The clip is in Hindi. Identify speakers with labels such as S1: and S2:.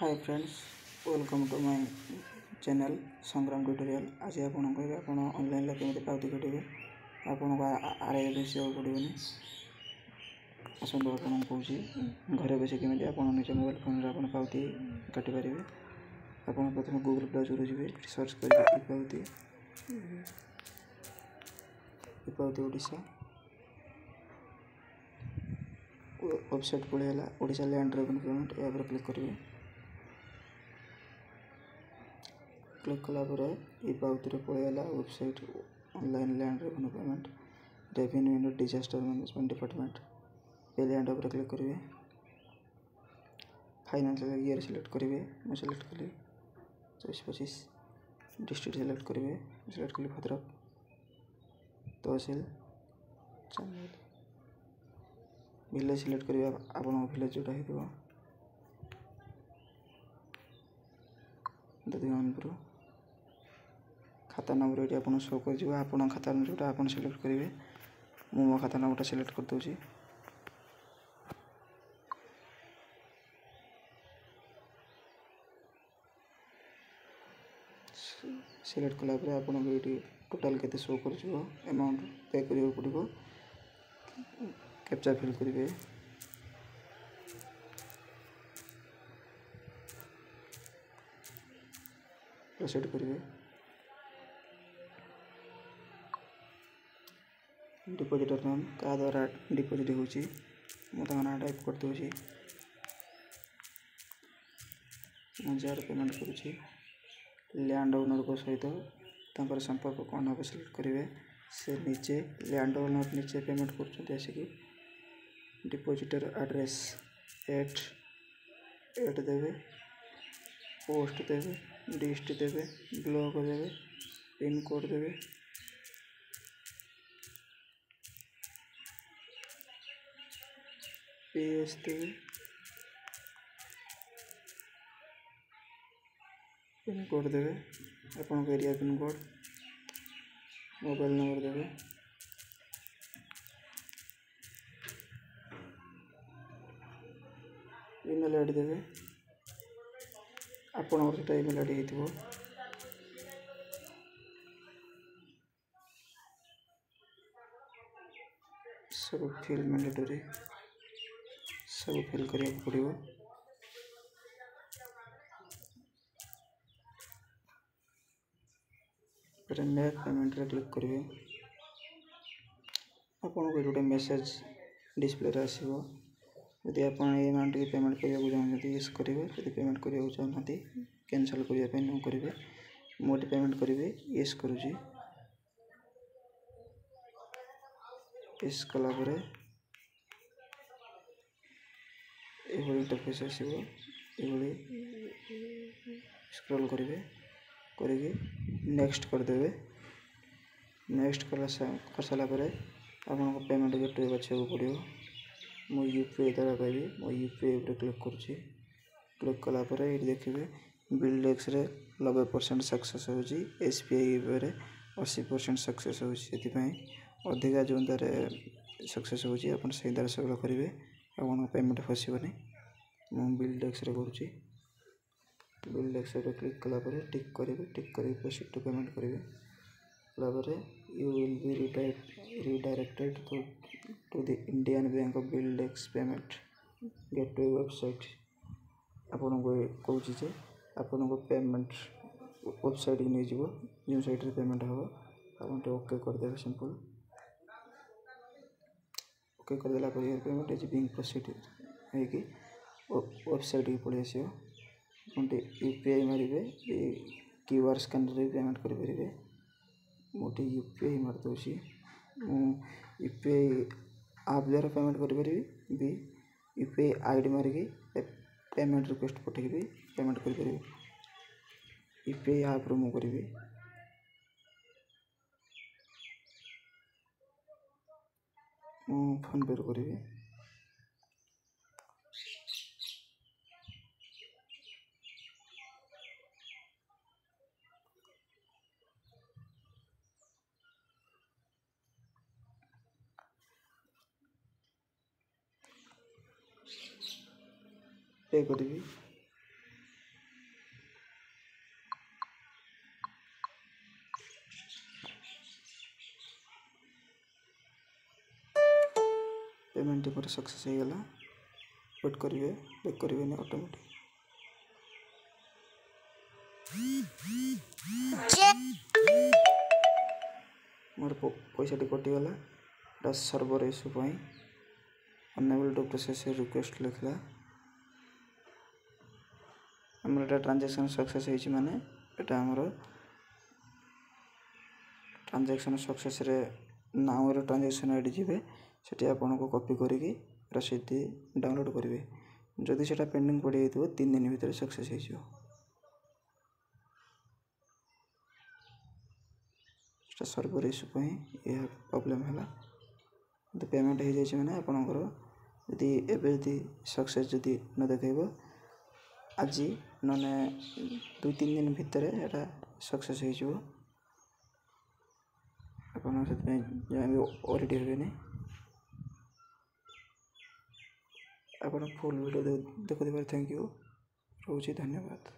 S1: Hi friends, welcome to my channel Sangram tutorial. आज आपन कहबे आपन ऑनलाइन ला केमते पावती कटेबे। आपन को आरे बेसी हो पड़िबनी। असंभव आपन कहूची घरे बसे केमते आपन निज मोबाइल फोन रे आपन पावती काटि परिबे। आपन प्रथम गूगल ब्राउजर जिवे, सर्च करिबे पावती ओडिशा वेबसाइट पळेला। ओडिशा लैंड रेवेन्यू पेमेंट या पर क्लिक करिवे। क्लिक कला पर ये पावती पड़ेगा website online land revenue payment revenue and disaster management department. पहले एंड पर क्लिक करेंगे। फाइनेंशियल ईयर सिलेक्ट करेंगे। मैं सिलेक्ट कली 24-25। डिस्ट्रिक्ट सिलेक्ट करेंगे। सिलेक्ट कली भद्रक। तहसील चांदोली। विलेज सिलेक्ट करेंगे। आपन विलेज जोटा हो दधिवानपुर। खाता नंबर ये आपन शो कर जीवा। आपन खाता नंबर जोटा आपन सिलेक्ट करेंगे। मो खाता नंबर सिलेक्ट कर दोची। सिलेक्ट कला पर आपन ये टोटल केते शो कर जीवो। अमाउंट पे करियो पड़िबो। कैप्चा फिल करेंगे। प्रोसीड करेंगे। डिपोजिटर नाम क्या द्वारा डिपोजिट होची मत ना टाइप कर दोची। हजार पेमेंट करुची। लैंड ओनर को सहित तांकर संपर्क कौन हम सिलेक्ट करेंगे। से नीचे लैंड ओनर नीचे पेमेंट कर आसिकी डिपोजिटर एड्रेस एट देवे, पोस्ट देवे, डिस्ट देवे, ब्लॉक देवे, पिन कोड देवे, पीएस देवे, पिन कोड देवे, अपन area pin code, mobile number देवे, ईमेल आईडी देवे। अपन जो ईमेल आईडी हेतिबो सब फिल मैंडेटरी सब फिल करिया पड़िबो। फिर मेक पेमेंट रे क्लिक करिवे। आपन को गोटे मेसेज डिस्प्ले रे आसीबो। यदि आपन ए अमाउंट की पेमेंट करिया को चाहते यस करिवे। यदि पेमेंट करिया को चाहते कैंसिल करिया पे नो करिवे। मोटी पेमेंट करिवे यस करूची। यस कला परे एभली इंटरफेस आसीबो। एभली स्क्रॉल करिवे करिके नेक्स्ट कर देवे। नेक्स्ट कर सारा पर आपन को पेमेंट गेटवे बाछे पड़ो। मो यूपीआई द्वारा कहबी मो यूपीआई पर क्लिक करुची। क्लिक कला पर ये देखिए बिल्डेक्स रे 90% सक्सेस होची। एसबीआई पर 80% सक्सेस होची। एथि अधिका जो दर सक्सेस होची अपन से दर सगला करिवे। आपन पेमेंट फसिबनी। मो बिल्डेक्स रे करुची। बिल्डेक्स रे क्लिक कला पर टिक करिवे। टिक करी प्रोसीड टू पेमेंट करिवे। कला पर you will be redirected to the Indian Bank of BillDesk payment gateway website. आपन को कहूची जे आपन को पेमेंट वेबसाइट नहीं जीवो जो साइट रे पेमेंट हो। आपन ओके कर देबे। सिंपल ओके कर देला पर पेमेंट इज बीइंग प्रोसीड है कि वेबसाइट की पड़े आसीओ। अपन यूपीआई मारिबे। क्यूआर स्कैनर रे पेमेंट कर परिबे। मोटी यूपीआई मार दोची। यूपीआई आप द्वारा पेमेंट कर परिबे। बी यूपीआई आईडी मारिकी पेमेंट रिक्वेस्ट पठेई भी पेमेंट कर परिबे। यूपीआई आप रो मु करिवे। फोन पे करिवे। पे करी पेमेंट मोर सक्सेस हो गला वेट करेंगे बैक करेंगे ऑटोमेटिक मोर पैसा कटिगला server issue unable to process request लिखला आमर ट्रांजैक्शन सक्सेस होइछि माने एटा हमर ट्रांजैक्शन सक्सेस रे नाउ रे ट्रांजैक्शन आईडी जिवे सेठी आपन को कॉपी करिकि रसीद डाउनलोड करिवे जदि सेटा पेंडिंग पड़ी जाइतो 3 दिन भीतर सक्सेस होइछो सेटा सर्वर इश्यू पई ये प्रॉब्लम हला तो पेमेंट हो जाइछि माने आपन को यदि एबे यदि सक्सेस जदि न देखैबो आज नने 2-3 दिन भीतर एटा सक्सेस होइछो अपन से ऑलरेडी हेबे अपन फुल वीडियो देखो थैंक यू रोची धन्यवाद।